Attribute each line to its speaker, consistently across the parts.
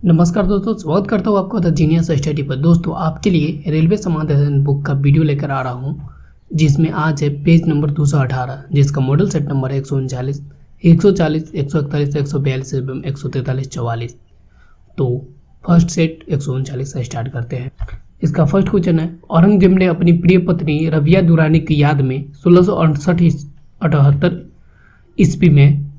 Speaker 1: नमस्कार दोस्तों, स्वागत करता हूँ आपको द जीनियस स्टडी पर। दोस्तों, आपके लिए रेलवे समाधान बुक का वीडियो लेकर आ रहा हूँ, जिसमें आज है पेज नंबर 218, जिसका मॉडल सेट नंबर 139, 140, 141, 142 एवं 143, 44। तो फर्स्ट सेट 139 से स्टार्ट करते हैं। इसका फर्स्ट क्वेश्चन है, औरंगजेब ने अपनी प्रिय पत्नी रबिया दुरानी की याद में 1668 ईस्वी में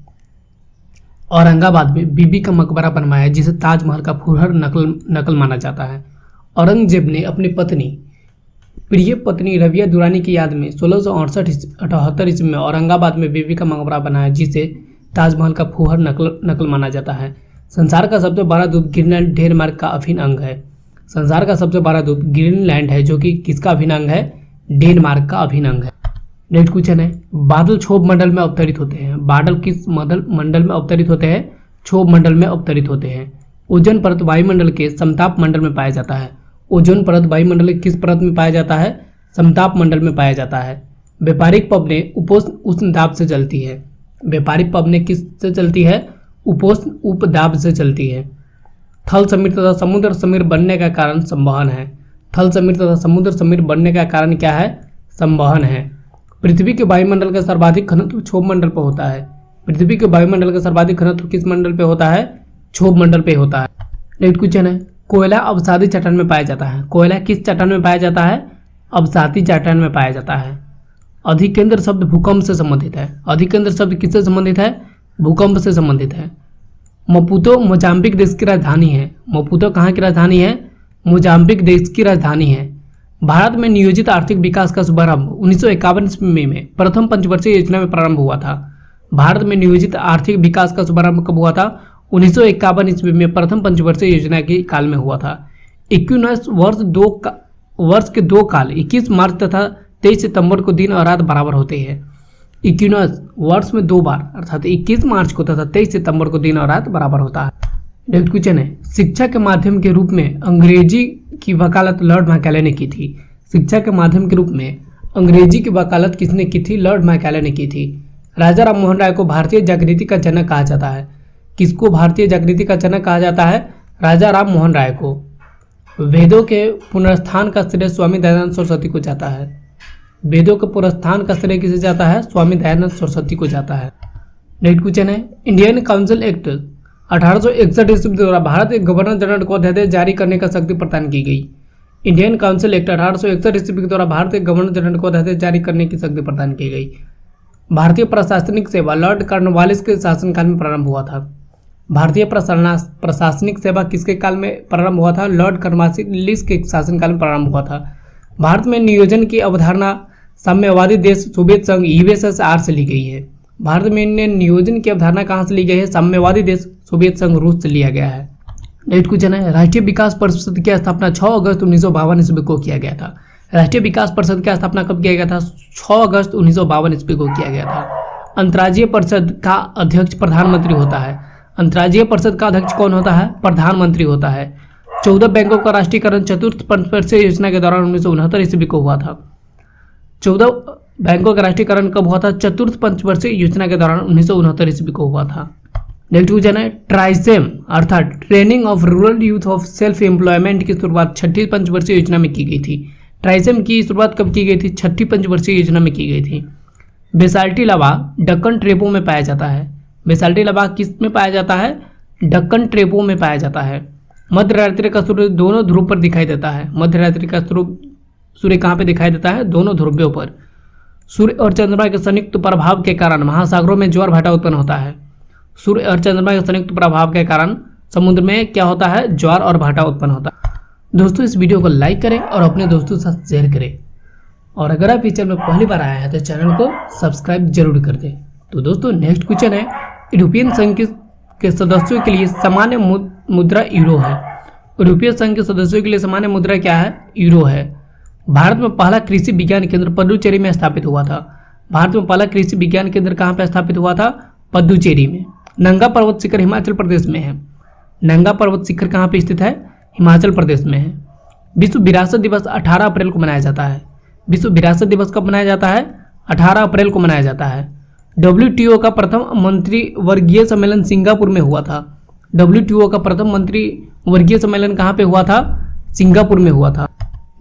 Speaker 1: औरंगाबाद में बीबी का मकबरा बनवाया, जिसे ताजमहल का फुरहर नकल माना जाता है। औरंगजेब ने अपनी प्रिय पत्नी रबिया दुरानी की याद में 1668 ईस्वी में औरंगाबाद में बीबी का मकबरा बनाया, जिसे ताजमहल का फुरहर नकल माना जाता है। संसार का सबसे बड़ा द्वीप ग्रीनलैंड डेनमार्क का अभिन्न अंग है। संसार का सबसे बड़ा द्वीप ग्रीनलैंड है, जो कि किसका अभिन्न अंग है? डेनमार्क का अभिन्न अंग है। नेक्स्ट क्वेश्चन है, बादल क्षोभ मंडल में अवतरित होते हैं। बादल किस मंडल में अवतरित होते हैं? क्षोभ मंडल में अवतरित होते हैं। ओजोन परत वायुमंडल के समताप मंडल में पाया जाता है। ओजोन परत वायुमंडल के किस परत में पाया जाता है? समताप मंडल में पाया जाता है। व्यापारिक पवनें उपोष्ण उष्ण दाब से चलती है। व्यापारिक पवनें किस से चलती है? उपोष्ण उपदाब से चलती है। थल समीर तथा समुद्र समीर बनने का कारण संवहन है। थल समीर तथा समुद्र समीर बनने का कारण क्या है? संवहन है। पृथ्वी के वायुमंडल का सर्वाधिक घनत्व क्षोभ मंडल पर होता है। पृथ्वी के वायुमंडल का सर्वाधिक घनत्व किस मंडल पे होता है? क्षोभ मंडल पे होता है। नेक्स्ट क्वेश्चन है, कोयला अवसादी चट्टान में पाया जाता है। कोयला किस चट्टान में पाया जाता है? अवसादी चट्टान में पाया जाता है। अधिकेंद्र शब्द भूकंप से संबंधित है। अधिकेंद्र शब्द किससे संबंधित है? भूकंप से संबंधित है। मपूतो मोजाम्बिक देश की राजधानी है। मपूतो कहाँ की राजधानी है? मोजाम्बिक देश की राजधानी है। भारत में नियोजित आर्थिक विकास का शुभारंभ 1951 ईस्वी में प्रथम पंचवर्षीय योजना में प्रारंभ हुआ था। भारत में नियोजित आर्थिक विकास का शुभारंभ कब हुआ था? 1951 ईस्वी में प्रथम पंचवर्षीय योजना के काल में हुआ था। इक्विनोक्स वर्ष के दो काल 21 मार्च तथा 23 सितंबर को दिन और रात बराबर होते हैं। इक्विनोक्स वर्ष में दो बार अर्थात 21 मार्च को तथा 23 सितंबर को दिन और रात बराबर होता है। नेक्स्ट क्वेश्चन है, शिक्षा के माध्यम के रूप में अंग्रेजी की वकालत लॉर्ड मैकाले ने की थी। शिक्षा के माध्यम के रूप में अंग्रेजी की वकालत किसने की थी? लॉर्ड मैकाले ने की थी। राजा राम मोहन राय को भारतीय जागृति का जनक कहा जाता है। किसको भारतीय जागृति का जनक कहा जाता है? राजा राम मोहन राय को। वेदों के पुनरुत्थान का श्रेय स्वामी दयानंद सरस्वती को जाता है। वेदों के पुनरुत्थान का श्रेय किसे जाता है? स्वामी दयानंद सरस्वती को जाता है। नेक्स्ट क्वेश्चन है, इंडियन काउंसिल एक्ट 1861 ईस्वी द्वारा भारत के गवर्नर जनरल को अध्यादेश जारी करने का शक्ति प्रदान की गई। इंडियन काउंसिल एक्ट 1861 ईस्वी के द्वारा भारत के गवर्नर जनरल को अध्यादेश जारी करने की शक्ति प्रदान की गई। भारतीय प्रशासनिक सेवा लॉर्ड कॉर्नवालिस के शासनकाल में प्रारंभ हुआ था। भारतीय प्रशासनिक सेवा किसके काल में प्रारंभ हुआ था? लॉर्ड कॉर्नवालिस के शासनकाल में प्रारंभ हुआ था। भारत में नियोजन की अवधारणा साम्यवादी देश सोवियत संघ यूएसएसआर से ली गई है। भारत में नियोजन की अवधारणा कहाँ से ली गई है? साम्यवादी देश सोवियत संघ रूस से लिया गया है। नेक्स्ट क्वेश्चन है, राष्ट्रीय विकास परिषद की स्थापना 6 अगस्त 1952 ईस्वी को किया गया था। राष्ट्रीय विकास परिषद की स्थापना कब किया गया था? 6 अगस्त 1952 ईस्वी को किया गया था। अंतर्राज्यीय परिषद का अध्यक्ष प्रधानमंत्री होता है। अंतर्राज्यीय परिषद का अध्यक्ष कौन होता है? प्रधानमंत्री होता है। 14 बैंकों का राष्ट्रीयकरण चतुर्थ पंचवर्षीय योजना के दौरान 1969 ईस्वी को हुआ था। 14 बैंकों का राष्ट्रीयकरण कब हुआ था? चतुर्थ पंचवर्षीय योजना के दौरान 1969 ईस्वी को हुआ था। नेक्स्ट क्वेश्चन है, ट्राइसेम अर्थात training of rural youth of self employment की शुरुआत 6ठी पंचवर्षीय योजना में की गई थी। ट्राइसेम की शुरुआत कब की गई थी? 6ठी पंचवर्षीय योजना में की गई थी। बेसाल्टी लावा दक्कन ट्रेपो में पाया जाता है। बेसाल्टी लावा किस में पाया जाता है? दक्कन ट्रेपो में पाया जाता है। मध्य रात्रि का सूर्य दोनों ध्रुव पर दिखाई देता है। मध्य रात्रि का सूर्य कहाँ पे दिखाई देता है? दोनों ध्रुवों पर। सूर्य और चंद्रमा के संयुक्त प्रभाव के कारण महासागरों में ज्वार भाटा उत्पन्न होता है। सूर्य और चंद्रमा के संयुक्त प्रभाव के कारण समुद्र में क्या होता है? ज्वार और भाटा उत्पन्न होता है। दोस्तों, इस वीडियो को लाइक करें और अपने दोस्तों के साथ शेयर करें, और अगर आप इस चैनल में पहली बार आए हैं तो चैनल को सब्सक्राइब जरूर कर दें। तो दोस्तों, नेक्स्ट क्वेश्चन है, यूरोपियन संघ के सदस्यों के लिए सामान्य मुद्रा यूरो है। यूरोपीय संघ के सदस्यों के लिए सामान्य मुद्रा क्या है? यूरो है। भारत में पहला कृषि विज्ञान केंद्र पदुचेरी में स्थापित हुआ था। भारत में पहला कृषि विज्ञान केंद्र कहाँ पर स्थापित हुआ था? पदुचेरी में। नंगा पर्वत शिखर हिमाचल प्रदेश में है। नंगा पर्वत शिखर कहाँ पे स्थित है? हिमाचल प्रदेश में है। विश्व विरासत दिवस 18 अप्रैल को मनाया जाता है। विश्व विरासत दिवस कब मनाया जाता है? 18 अप्रैल को मनाया जाता है। WTO का प्रथम मंत्रिवर्गीय सम्मेलन सिंगापुर में हुआ था। WTO का प्रथम मंत्री वर्गीय सम्मेलन कहाँ पे हुआ था? सिंगापुर में हुआ था।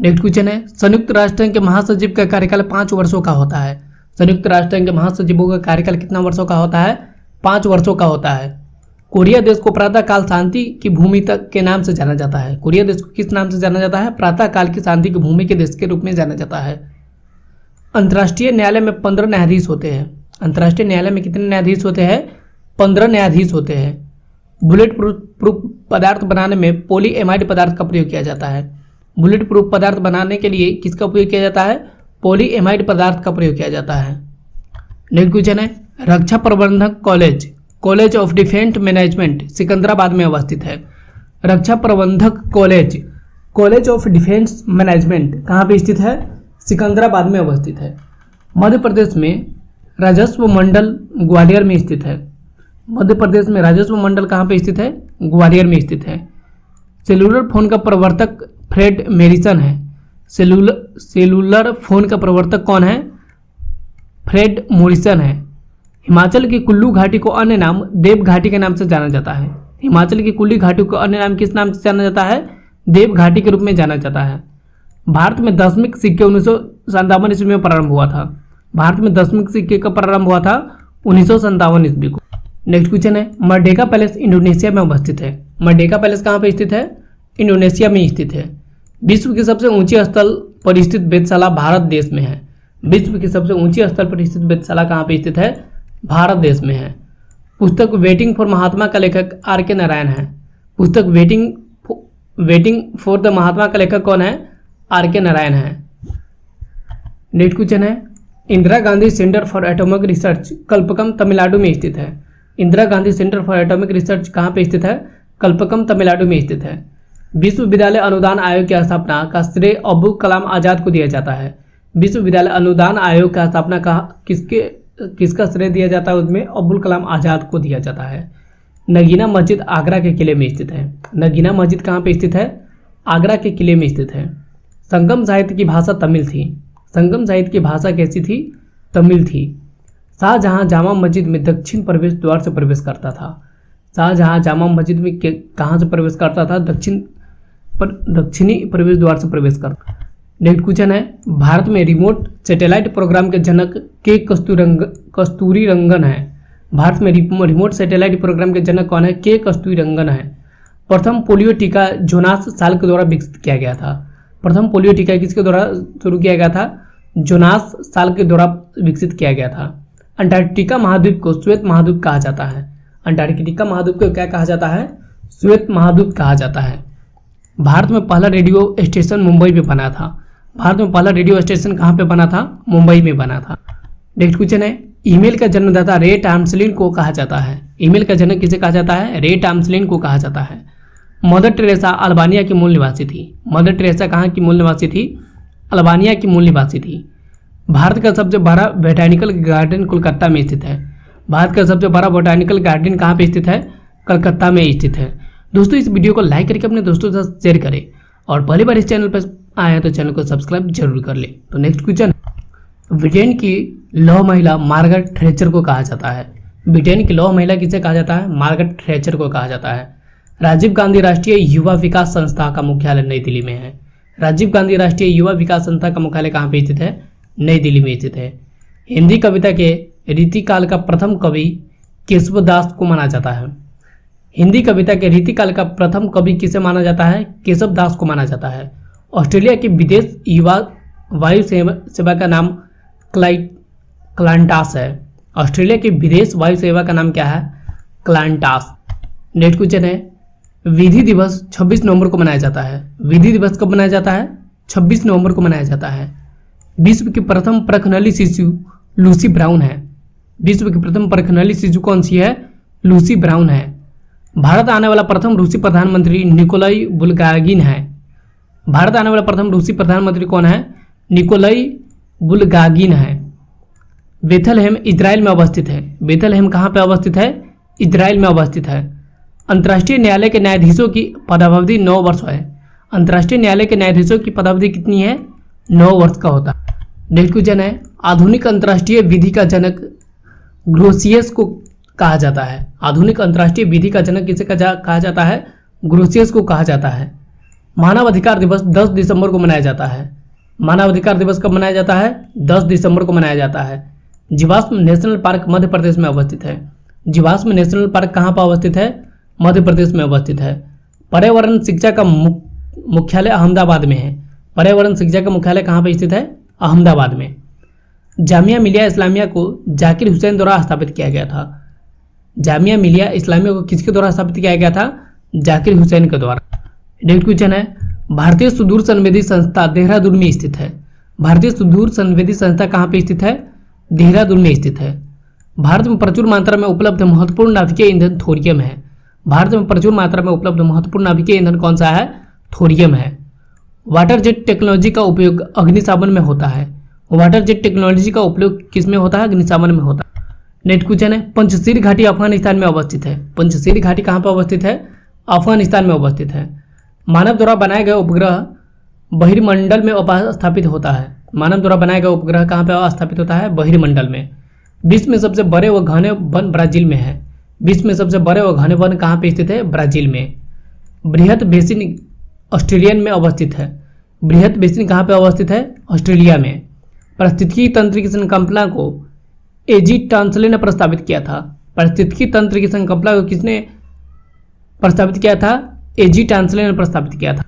Speaker 1: नेक्स्ट क्वेश्चन है, संयुक्त राष्ट्र संघ के महासचिव का कार्यकाल 5 वर्षों का होता है। संयुक्त राष्ट्र संघ के महासचिवों का कार्यकाल कितना वर्षों का होता है? 5 वर्षों का होता है। कोरिया देश को प्रातःकाल शांति की भूमि तक के नाम से जाना जाता है। कोरिया देश को किस नाम से जाना जाता है? प्रातःकाल की शांति की भूमि के देश के रूप में जाना जाता है। अंतर्राष्ट्रीय न्यायालय में 15 न्यायाधीश होते हैं। अंतर्राष्ट्रीय न्यायालय में कितने न्यायाधीश होते हैं? 15 न्यायाधीश होते हैं। बुलेट प्रूफ पदार्थ बनाने में पॉलीएमाइड पदार्थ का प्रयोग किया जाता है। बुलेट प्रूफ पदार्थ बनाने के लिए किसका प्रयोग किया जाता है? पॉलीएमाइड पदार्थ का प्रयोग किया जाता है। नेक्स्ट क्वेश्चन है, रक्षा प्रबंधक college, college of defence management Secunderabad में अवस्थित है। रक्षा प्रबंधक college, college of defence management कहाँ पे स्थित है? सिकंदराबाद में अवस्थित है। मध्य प्रदेश में राजस्व मंडल ग्वालियर में स्थित है। मध्य प्रदेश में राजस्व मंडल कहाँ पे स्थित है? ग्वालियर में स्थित है। सेलुलर फोन का प्रवर्तक फ्रेड मेरिसन है। सेलुलर फोन का प्रवर्तक कौन है? फ्रेड मोरिसन है। हिमाचल की कुल्लू घाटी को अन्य नाम देव घाटी के नाम से जाना जाता है। हिमाचल की कुल्लू घाटी को अन्य नाम किस नाम से जाना जाता है? देव घाटी के रूप में जाना जाता है। भारत में दशमिक सिक्के 1957 ईस्वी में प्रारंभ हुआ था। भारत में दशमिक सिक्के का प्रारंभ हुआ था 1957 ईस्वी को। नेक्स्ट क्वेश्चन है, मर्डेका पैलेस इंडोनेशिया में अवस्थित है। मर्डेका पैलेस कहाँ पे स्थित है? इंडोनेशिया में स्थित है। विश्व की सबसे ऊंची स्थल पर स्थित वेधशाला भारत देश में है। विश्व की सबसे ऊंची स्थल पर स्थित वेधशाला कहाँ पे स्थित है? भारत देश में है। पुस्तक वेटिंग फॉर महात्मा का लेखक R.K. नारायण है। पुस्तक वेटिंग फॉर द महात्मा का लेखक कौन है? R.K. नारायण है। नेक्स्ट क्वेश्चन है, Indira Gandhi centre for atomic research Kalpakkam Tamil Nadu स्थित है। Indira Gandhi centre for atomic research कहाँ पे स्थित है? कल्पकम तमिलनाडु में स्थित है। विश्वविद्यालय अनुदान आयोग की स्थापना का श्रेय अब्दुल कलाम आजाद को दिया जाता है। विश्वविद्यालय अनुदान आयोग का स्थापना का किसका श्रेय दिया जाता है? उसमें अब्दुल कलाम आजाद को दिया जाता है। नगीना मस्जिद आगरा के किले में स्थित है। नगीना मस्जिद कहाँ पे स्थित है? आगरा के किले में स्थित है। संगम साहित्य की भाषा तमिल थी। संगम साहित्य की भाषा कैसी थी? तमिल थी। शाहजहां जामा मस्जिद में दक्षिण प्रवेश द्वार से प्रवेश करता था। शाहजहां जामा मस्जिद में कहाँ से प्रवेश करता था? दक्षिणी प्रवेश द्वार से प्रवेश करता। नेक्स्ट क्वेश्चन है, भारत में रिमोट सैटेलाइट प्रोग्राम के जनक के कस्तूरीरंगन है। भारत में रिमोट सैटेलाइट प्रोग्राम के जनक कौन है? के कस्तूरीरंगन है। प्रथम पोलियो टीका जोनास साल के द्वारा विकसित किया गया था। प्रथम पोलियो टीका किसके द्वारा शुरू किया गया था? जोनास साल के द्वारा विकसित किया गया था। अंटार्कटिका महाद्वीप को श्वेत महाद्वीप कहा जाता है। अंटार्कटिका महाद्वीप को क्या कहा जाता है? श्वेत महाद्वीप कहा जाता है। भारत में पहला रेडियो स्टेशन मुंबई में बना था। भारत में पहला रेडियो स्टेशन कहाँ पे बना था? मुंबई में बना था। नेक्स्ट क्वेश्चन है, ईमेल का जन्मदाता रे टॉम्सलिन को कहा जाता है। ईमेल का जनक किसे कहा जाता है? रे टॉम्सलिन को कहा जाता है। मदर टेरेसा अल्बानिया की मूल निवासी थी। मदर टेरेसा कहाँ की मूल निवासी थी? अल्बानिया की मूल निवासी थी। भारत का सबसे बड़ा बोटानिकल गार्डन कोलकाता में स्थित है। भारत का सबसे बड़ा बोटानिकल गार्डन कहाँ पे स्थित है? कलकत्ता में स्थित है। दोस्तों इस वीडियो को लाइक करके अपने दोस्तों के साथ शेयर करें और पहली बार इस चैनल पर आए हैं तो चैनल को सब्सक्राइब जरूर कर ले। तो नेक्स्ट क्वेश्चन, ब्रिटेन की लौह महिला मार्गरेट थैचर को कहा जाता है। ब्रिटेन की लौह महिला किसे कहा जाता है? मार्गरेट थैचर को कहा जाता है। राजीव गांधी राष्ट्रीय युवा विकास संस्था का मुख्यालय नई दिल्ली में है। राजीव गांधी राष्ट्रीय युवा विकास संस्था का मुख्यालय कहाँ पे स्थित है? नई दिल्ली में स्थित है। हिंदी कविता के रीतिकाल का प्रथम कवि केशवदास को माना जाता है। हिंदी कविता के रीतिकाल का प्रथम कवि किसे माना जाता है? केशवदास को माना जाता है। ऑस्ट्रेलिया की विदेश युवा वायु सेवा का नाम क्लांटास है। ऑस्ट्रेलिया की विदेश वायु सेवा का नाम क्या है? क्लांटास। नेक्स्ट क्वेश्चन है, विधि दिवस 26 नवंबर को मनाया जाता है। विधि दिवस कब मनाया जाता है? 26 नवंबर को मनाया जाता है। विश्व की प्रथम परखनली शिशु लूसी ब्राउन है। विश्व की प्रथम परखनली शिशु कौन सी है? लूसी ब्राउन है। भारत आने वाला प्रथम रूसी प्रधानमंत्री निकोलाई बुल्गागिन है। भारत आने वाला प्रथम रूसी प्रधानमंत्री कौन है? निकोलाई बुल्गागिन है। बेथलहेम इजराइल में अवस्थित है। बेथलहेम कहाँ पे अवस्थित है? इजराइल में अवस्थित है। अंतर्राष्ट्रीय न्यायालय के न्यायाधीशों की पदावधि 9 वर्ष है। अंतर्राष्ट्रीय न्यायालय के न्यायाधीशों की पदावधि कितनी है? 9 वर्ष का होता है। नेक्स्ट क्वेश्चन है, आधुनिक अंतर्राष्ट्रीय विधि का जनक ग्रोसियस को कहा जाता है। आधुनिक अंतर्राष्ट्रीय विधि का जनक किसे कहा जाता है? ग्रोसियस को कहा जाता है। मानव अधिकार दिवस 10 दिसंबर को मनाया जाता है। मानव अधिकार दिवस कब मनाया जाता है? 10 दिसंबर को मनाया जाता है। जीवाश्म नेशनल पार्क मध्य प्रदेश में अवस्थित है। जीवाश्म नेशनल पार्क कहाँ पर अवस्थित है? मध्य प्रदेश में अवस्थित है। पर्यावरण शिक्षा का मुख्यालय अहमदाबाद में है। पर्यावरण शिक्षा का मुख्यालय कहाँ पर स्थित है? अहमदाबाद में। जामिया मिलिया इस्लामिया को जाकिर हुसैन द्वारा स्थापित किया गया था। जामिया मिलिया इस्लामिया को किसके द्वारा स्थापित किया गया था? जाकिर हुसैन के द्वारा। नेक्स्ट क्वेश्चन है, भारतीय सुदूर संवेदी संस्था देहरादून में स्थित है। भारतीय सुदूर संवेदी संस्था कहाँ पे स्थित है? देहरादून में स्थित है। भारत में प्रचुर मात्रा में उपलब्ध महत्वपूर्ण नाभिकीय ईंधन थोरियम है। भारत में प्रचुर मात्रा में उपलब्ध महत्वपूर्ण नाभिकीय ईंधन कौन सा है? थोरियम है। वाटर जेट टेक्नोलॉजी का उपयोग अग्निशामन में होता है। वाटर जेट टेक्नोलॉजी का उपयोग किस में होता है? अग्निशामन में होता है। नेक्स्ट क्वेश्चन है, पंचशील घाटी अफगानिस्तान में अवस्थित है। पंचशील घाटी कहाँ पर अवस्थित है? अफगानिस्तान में अवस्थित है। मानव द्वारा बनाए गए उपग्रह बहिर्मंडल में स्थापित होता है। मानव द्वारा बनाए गए उपग्रह कहाँ पर स्थापित होता है? बहिर्मंडल में। विश्व में सबसे बड़े व घने वन ब्राजील में है। विश्व में सबसे बड़े व घने वन कहाँ पे स्थित है? ब्राजील में। बृहत बेसिन ऑस्ट्रेलियन में अवस्थित है। बृहत बेसिन कहाँ पे अवस्थित है? ऑस्ट्रेलिया में। पारिस्थितिकी तंत्र की संकल्पना को एजी टांसले ने प्रस्तावित किया था। पारिस्थितिकी तंत्र की संकल्पना को किसने प्रस्तावित किया था? एजी टांसले ने प्रस्तावित किया था।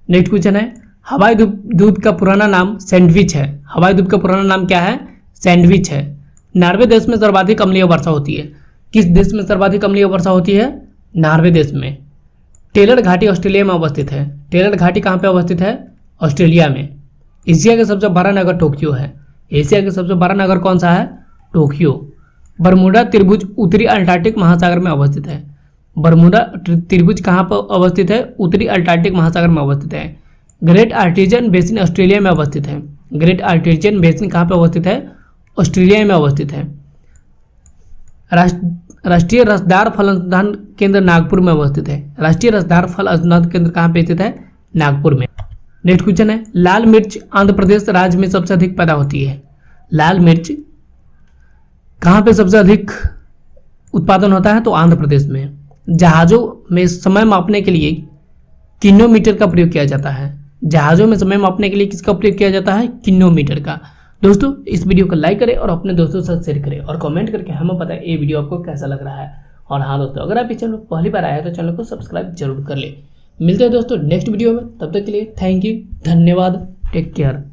Speaker 1: नेक्स्ट क्वेश्चन है, हवाई दूध का पुराना नाम सैंडविच है। हवाई दूध का पुराना नाम क्या है? सैंडविच है। नॉर्वे देश में सर्वाधिक अम्लीय वर्षा होती है। किस देश में सर्वाधिक अम्लीय वर्षा होती है? नॉर्वे देश में। टेलर घाटी ऑस्ट्रेलिया में अवस्थित है। टेलर घाटी कहाँ पे अवस्थित है? ऑस्ट्रेलिया में। एशिया का सबसे बड़ा नगर टोक्यो है। एशिया का सबसे बड़ा नगर कौन सा है? टोक्यो। बरमूडा त्रिभुज उत्तरी अंटार्कटिक महासागर में अवस्थित है। बरमूडा त्रिभुज कहाँ पर अवस्थित है? उत्तरी अंटार्कटिक महासागर में अवस्थित है। ग्रेट आर्टेरियन बेसिन ऑस्ट्रेलिया में अवस्थित है। ग्रेट आर्टेरियन बेसिन कहाँ पर अवस्थित है? ऑस्ट्रेलिया में अवस्थित है। राष्ट्रीय रसदार फल अनुसंधान केंद्र नागपुर में अवस्थित है। राष्ट्रीय रसदार फल अनुसंधान केंद्र कहाँ पे स्थित है? नागपुर में। नेक्स्ट क्वेश्चन है, लाल मिर्च आंध्र प्रदेश राज्य में सबसे अधिक पैदा होती है। लाल मिर्च कहाँ पे सबसे अधिक उत्पादन होता है? तो आंध्र प्रदेश में। जहाजों में समय मापने के लिए किलोमीटर का प्रयोग किया जाता है। जहाजों में समय मापने के लिए किसका प्रयोग किया जाता है? किलोमीटर का। दोस्तों इस वीडियो को लाइक करें और अपने दोस्तों के साथ शेयर करें और कमेंट करके हमें बताएं ये वीडियो आपको कैसा लग रहा है। और हाँ दोस्तों, अगर आप इस चैनल पर पहली बार आए हैं तो चैनल को सब्सक्राइब जरूर कर ले। मिलते हैं दोस्तों नेक्स्ट वीडियो में, तब तक के लिए थैंक यू, धन्यवाद, टेक केयर।